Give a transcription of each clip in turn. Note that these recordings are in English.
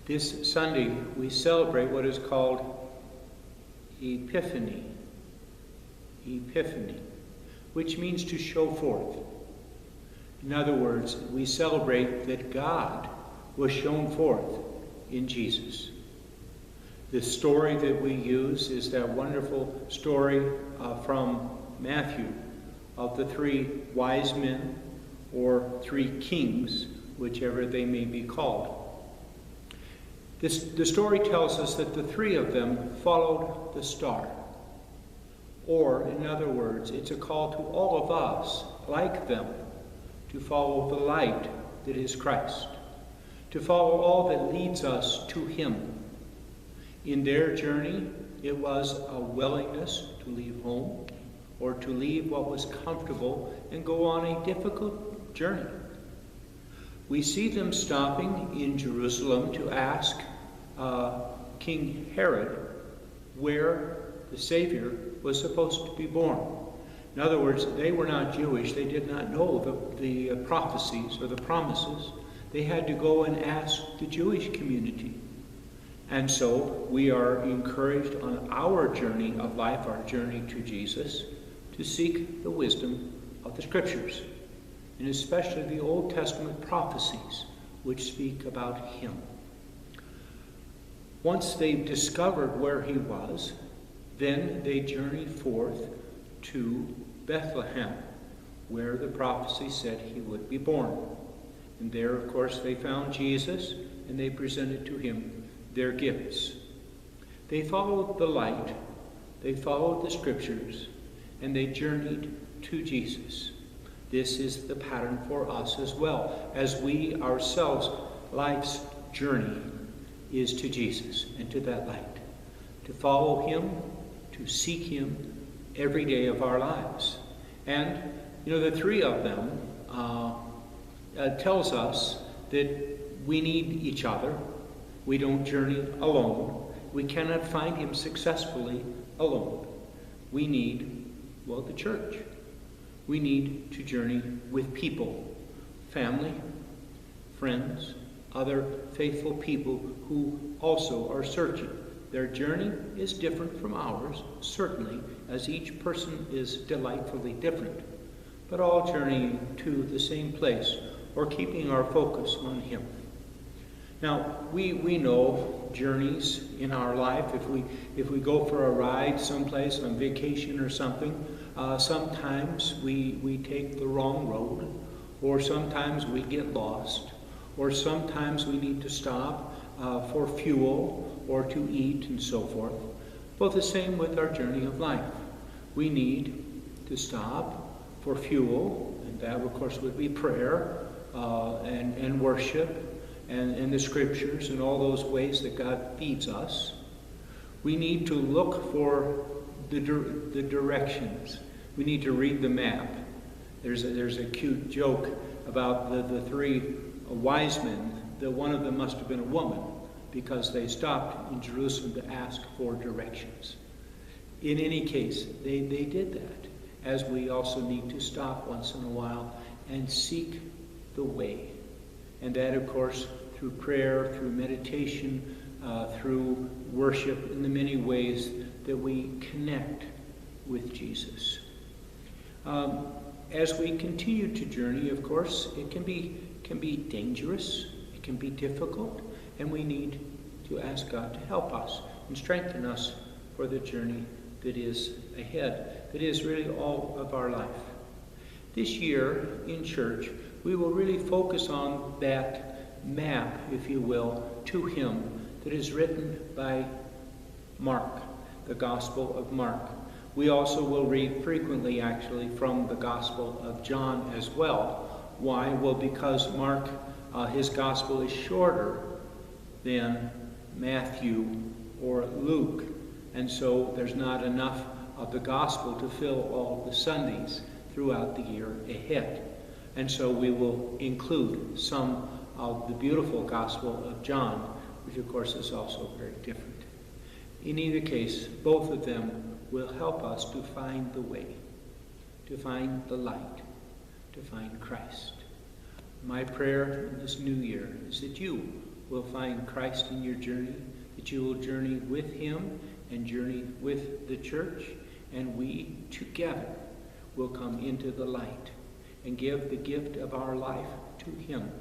This Sunday, we celebrate what is called Epiphany. Epiphany, which means to show forth. In other words, we celebrate that God was shown forth in Jesus. The story that we use is that wonderful story from Matthew of the three wise men, or three kings, whichever they may be called. The story tells us that the three of them followed the star. Or, in other words, it's a call to all of us, like them, to follow the light that is Christ, to follow all that leads us to Him. In their journey, it was a willingness to leave home, or to leave what was comfortable and go on a difficult journey. We see them stopping in Jerusalem to ask King Herod where the Savior was supposed to be born. In other words, they were not Jewish. They did not know the prophecies or the promises. They had to go and ask the Jewish community. And so we are encouraged on our journey of life, our journey to Jesus, to seek the wisdom of the Scriptures, and especially the Old Testament prophecies which speak about Him. Once they discovered where He was, then they journeyed forth to Bethlehem, where the prophecy said He would be born. And there, of course, they found Jesus, and they presented to Him their gifts. They followed the light, they followed the Scriptures, and they journeyed to Jesus. This is the pattern for us as well, as we ourselves, life's journey is to Jesus and to that light, to follow Him, to seek Him every day of our lives. And, the three of them tells us that we need each other. We don't journey alone. We cannot find Him successfully alone. We need, the church. We need to journey with people, family, friends, other faithful people who also are searching. Their journey is different from ours, certainly, as each person is delightfully different, but all journeying to the same place or keeping our focus on Him. Now, we know journeys in our life. If we go for a ride someplace on vacation or something, sometimes we take the wrong road, or sometimes we get lost, or sometimes we need to stop for fuel or to eat and so forth. Both the same with our journey of life. We need to stop for fuel, and that of course would be prayer and worship and the Scriptures and all those ways that God feeds us. We need to look for the directions. We need to read the map. There's a cute joke about the three wise men, that one of them must have been a woman, because they stopped in Jerusalem to ask for directions. In any case, they did that, as we also need to stop once in a while and seek the way. And that, of course, through prayer, through meditation, through worship, in the many ways that we connect with Jesus. As we continue to journey, of course, it can be dangerous, it can be difficult, and we need to ask God to help us and strengthen us for the journey that is ahead, that is really all of our life. This year in church, we will really focus on that map, if you will, to Him that is written by Mark, the Gospel of Mark. We also will read frequently, actually, from the Gospel of John as well. Why? Well, because Mark, his Gospel is shorter than Matthew or Luke. And so there's not enough of the Gospel to fill all the Sundays throughout the year ahead. And so we will include some of the beautiful Gospel of John, which of course is also very different. In either case, both of them will help us to find the way, to find the light, to find Christ. My prayer in this new year is that you will find Christ in your journey, that you will journey with him and journey with the church, and we together will come into the light and give the gift of our life to him,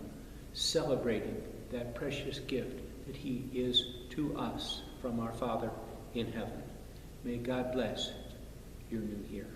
celebrating that precious gift that he is to us from our Father in heaven. May God bless your new year.